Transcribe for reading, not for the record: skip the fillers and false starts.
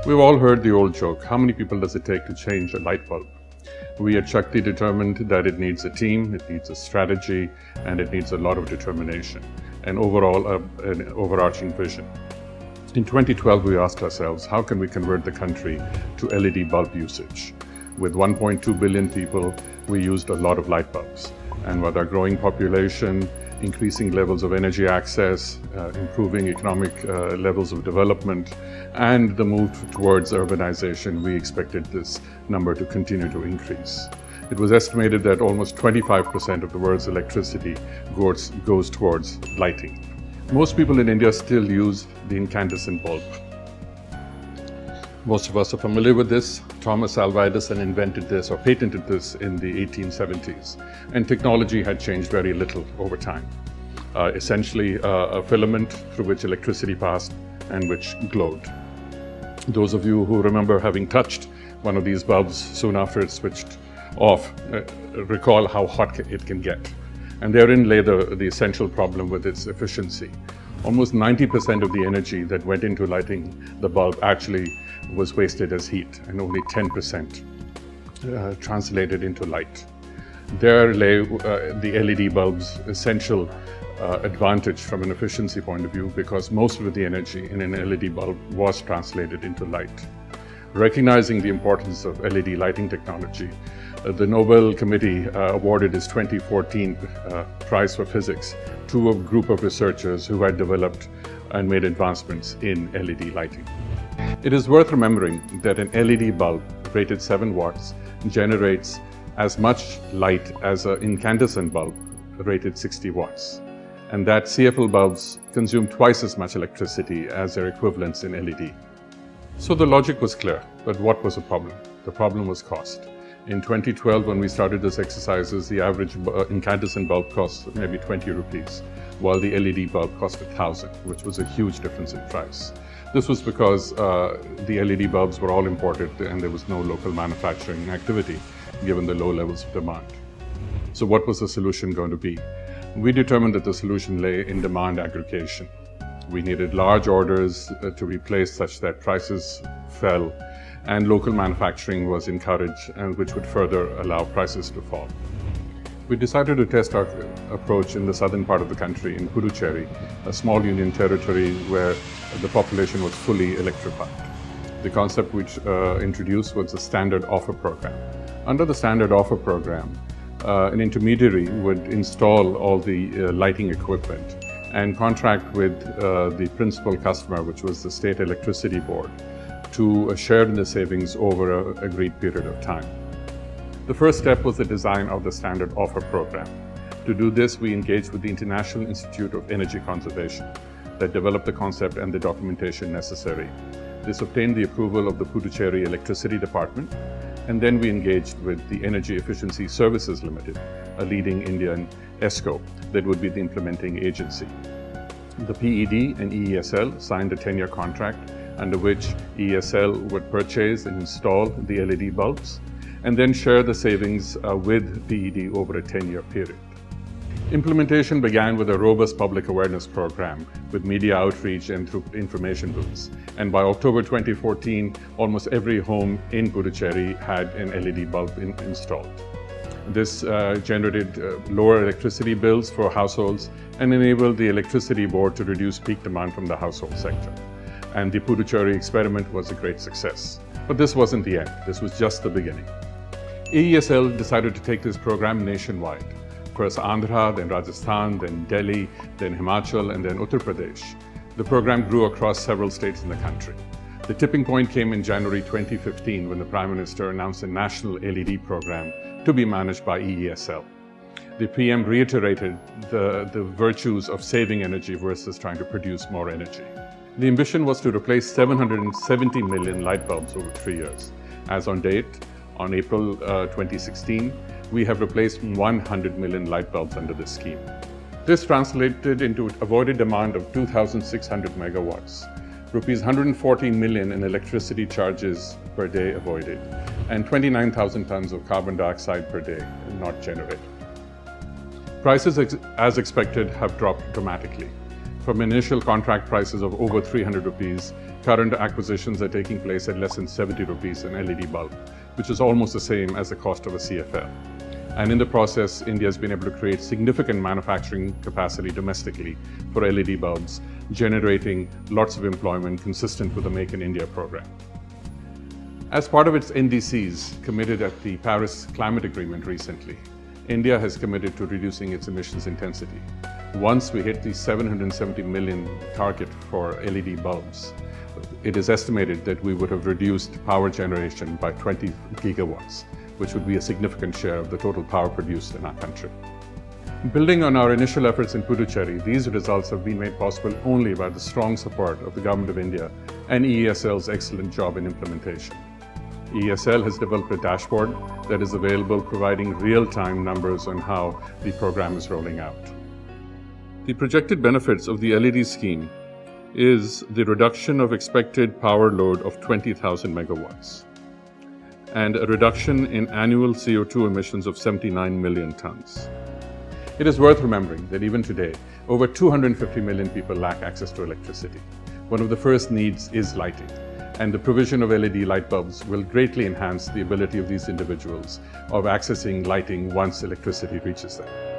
We've all heard the old joke, how many people does it take to change a light bulb? We at Shakti determined that it needs a team, it needs a strategy, and it needs a lot of determination, and overall an overarching vision. In 2012, we asked ourselves, how can we convert the country to LED bulb usage? With 1.2 billion people, we used a lot of light bulbs. And with our growing population, increasing levels of energy access, improving economic levels of development, and the move towards urbanization, we expected this number to continue to increase. It was estimated that almost 25% of the world's electricity goes towards lighting. Most people in India still use the incandescent bulb. Most of us are familiar with this. Thomas Alva Edison invented this or patented this in the 1870s, and technology had changed very little over time. Essentially, a filament through which electricity passed and which glowed. Those of you who remember having touched one of these bulbs soon after it switched off recall how hot it can get. And therein lay the essential problem with its efficiency. Almost 90% of the energy that went into lighting the bulb actually was wasted as heat, and only 10% translated into light. There lay the LED bulb's essential advantage from an efficiency point of view, because most of the energy in an LED bulb was translated into light. Recognizing the importance of LED lighting technology, the Nobel Committee awarded its 2014 Prize for Physics to a group of researchers who had developed and made advancements in LED lighting. It is worth remembering that an LED bulb rated 7 watts generates as much light as an incandescent bulb rated 60 watts, and that CFL bulbs consume twice as much electricity as their equivalents in LED. So the logic was clear, but what was the problem? The problem was cost. In 2012, when we started this exercises, the average incandescent bulb cost maybe 20 rupees, while the LED bulb cost 1,000, which was a huge difference in price. This was because the LED bulbs were all imported and there was no local manufacturing activity, given the low levels of demand. So what was the solution going to be? We determined that the solution lay in demand aggregation. We needed large orders to be placed such that prices fell and local manufacturing was encouraged, and which would further allow prices to fall. We decided to test our approach in the southern part of the country, in Puducherry, a small union territory where the population was fully electrified. The concept which introduced was the standard offer program. Under the standard offer program, an intermediary would install all the lighting equipment and contract with the principal customer, which was the State Electricity Board, to share in the savings over an agreed period of time. The first step was the design of the standard offer program. To do this, we engaged with the International Institute of Energy Conservation that developed the concept and the documentation necessary. This obtained the approval of the Puducherry Electricity Department, and then we engaged with the Energy Efficiency Services Limited, a leading Indian ESCO that would be the implementing agency. The PED and EESL signed a 10-year contract under which EESL would purchase and install the LED bulbs and then share the savings with PED over a 10-year period. Implementation began with a robust public awareness program with media outreach and through information booths. And by October 2014, almost every home in Puducherry had an LED bulb installed. This generated lower electricity bills for households and enabled the Electricity Board to reduce peak demand from the household sector. And the Puducherry experiment was a great success. But this wasn't the end. This was just the beginning. AESL decided to take this program nationwide. First Andhra, then Rajasthan, then Delhi, then Himachal, and then Uttar Pradesh. The program grew across several states in the country. The tipping point came in January 2015 when the Prime Minister announced a national LED program to be managed by EESL. The PM reiterated the virtues of saving energy versus trying to produce more energy. The ambition was to replace 770 million light bulbs over 3 years. As on date, on April 2016, we have replaced 100 million light bulbs under this scheme. This translated into avoided demand of 2,600 megawatts, rupees 140 million in electricity charges per day avoided, and 29,000 tons of carbon dioxide per day not generated. Prices, as expected, have dropped dramatically. From initial contract prices of over 300 rupees, current acquisitions are taking place at less than 70 rupees an LED bulb, which is almost the same as the cost of a CFL. And in the process, India has been able to create significant manufacturing capacity domestically for LED bulbs, generating lots of employment consistent with the Make in India program. As part of its NDCs committed at the Paris Climate Agreement recently, India has committed to reducing its emissions intensity. Once we hit the 770 million target for LED bulbs, it is estimated that we would have reduced power generation by 20 gigawatts, which would be a significant share of the total power produced in our country. Building on our initial efforts in Puducherry, these results have been made possible only by the strong support of the Government of India and EESL's excellent job in implementation. EESL has developed a dashboard that is available, providing real-time numbers on how the program is rolling out. The projected benefits of the LED scheme is the reduction of expected power load of 20,000 megawatts and a reduction in annual CO2 emissions of 79 million tons. It is worth remembering that even today, over 250 million people lack access to electricity. One of the first needs is lighting, and the provision of LED light bulbs will greatly enhance the ability of these individuals of accessing lighting once electricity reaches them.